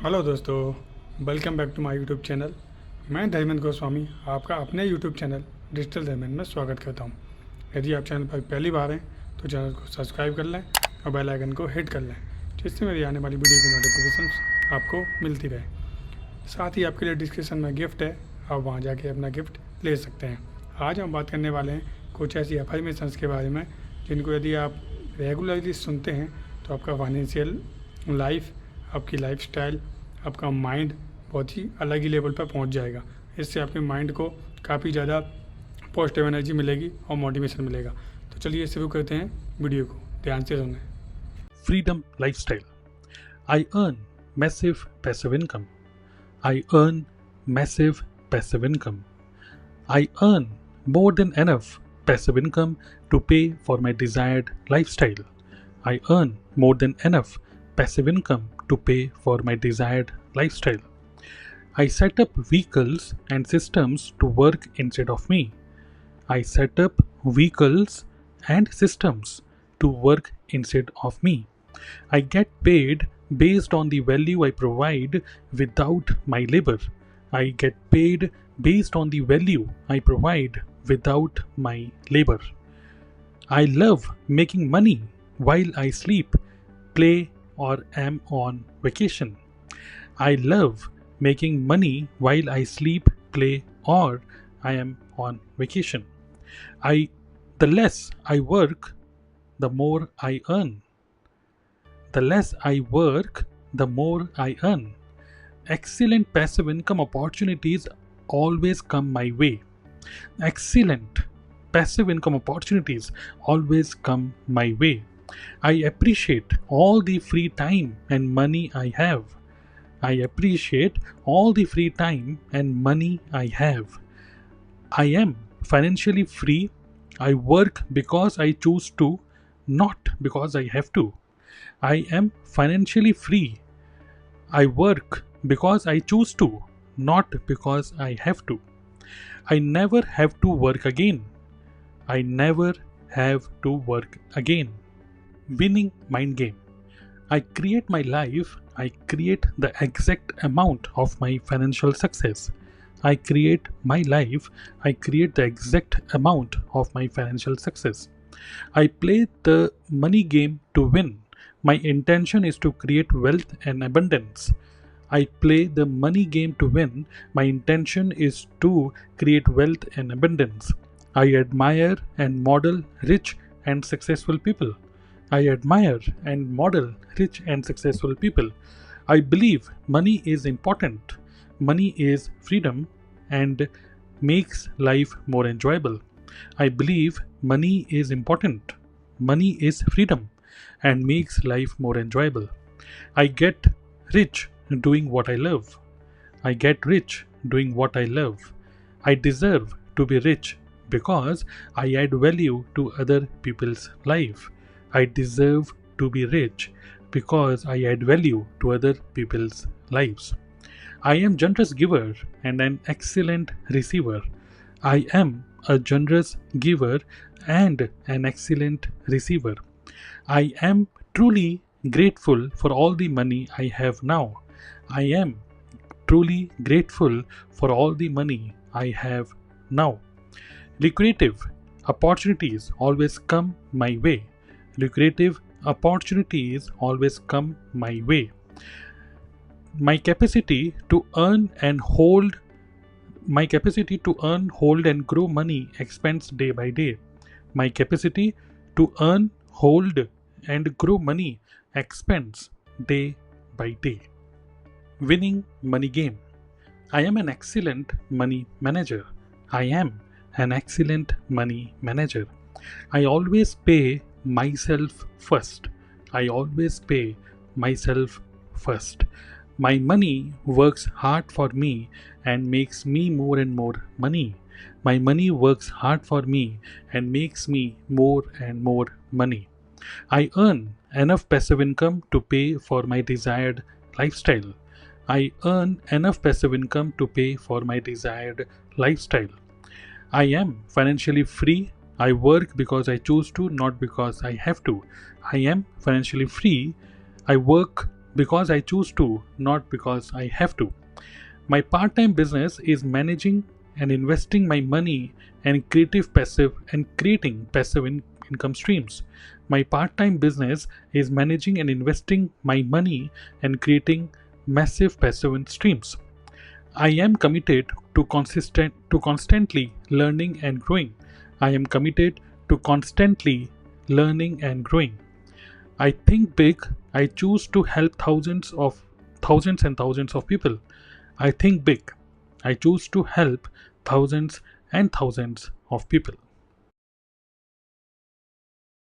Hello दोस्तों, welcome back to my YouTube channel. मैं धर्मेंद्र गोस्वामी आपका अपने यूट्यूब चैनल डिजिटल धर्मेंद्र में स्वागत करता हूं। यदि आप चैनल पर पहली बार हैं तो चैनल को सब्सक्राइब कर लें और बेल आइकन को हिट कर लें, जिससे मेरी आने वाली वीडियो की नोटिफिकेशन आपको मिलती रहे। साथ ही आपके लिए डिस्क्रिप्शन में गिफ्ट है, आप वहाँ जाके अपना गिफ्ट ले सकते हैं। आज हम बात करने वाले हैं कुछ ऐसी अफर्मेशंस के बारे में जिनको यदि आप रेगुलरली सुनते हैं तो आपका फाइनेंशियल लाइफ, आपकी लाइफस्टाइल, आपका माइंड बहुत ही अलग ही लेवल पर पहुंच जाएगा। इससे आपके माइंड को काफ़ी ज़्यादा पॉजिटिव एनर्जी मिलेगी और मोटिवेशन मिलेगा। तो चलिए शुरू करते हैं वीडियो को, ध्यान से सुनें। Freedom lifestyle. I earn massive passive income. I earn massive passive income. I earn more than enough passive income to pay for my desired lifestyle. I earn more than enough passive income to pay for my desired lifestyle. I set up vehicles and systems to work instead of me. I set up vehicles and systems to work instead of me. I get paid based on the value I provide without my labor. I get paid based on the value I provide without my labor. I love making money while I sleep, play, or am on vacation. I love making money while I sleep, play, or I am on vacation. The less I work, the more I earn. The less I work, the more I earn. Excellent passive income opportunities always come my way. Excellent passive income opportunities always come my way. I appreciate all the free time and money I have. I appreciate all the free time and money I have. I am financially free. I work because I choose to, not because I have to. I am financially free. I work because I choose to, not because I have to. I never have to work again. I never have to work again. Winning mind game. I create my life. I create the exact amount of my financial success. I create my life. I create the exact amount of my financial success. I play the money game to win. My intention is to create wealth and abundance. I play the money game to win. My intention is to create wealth and abundance. I admire and model rich and successful people. I admire and model rich and successful people. I believe money is important. Money is freedom and makes life more enjoyable. I believe money is important. Money is freedom and makes life more enjoyable. I get rich doing what I love. I get rich doing what I love. I deserve to be rich because I add value to other people's life. I deserve to be rich because I add value to other people's lives. I am generous giver and an excellent receiver. I am a generous giver and an excellent receiver. I am truly grateful for all the money I have now. I am truly grateful for all the money I have now. Lucrative opportunities always come my way. Lucrative opportunities always come my way. My capacity to earn, hold and grow money expands day by day. My capacity to earn, hold and grow money expands day by day. Winning money game. I am an excellent money manager. I am an excellent money manager. I always pay myself first. I always pay myself first. My money works hard for me and makes me more and more money. My money works hard for me and makes me more and more money. I earn enough passive income to pay for my desired lifestyle. I earn enough passive income to pay for my desired lifestyle. I am financially free. I work because I choose to, not because I have to. I am financially free. I work because I choose to, not because I have to. My part-time business is managing and investing my money and creating passive income streams. My part-time business is managing and investing my money and creating massive passive streams. I am committed to constantly learning and growing. I am committed to constantly learning and growing. I think big. I choose to help thousands and thousands of people. I think big. I choose to help thousands and thousands of people.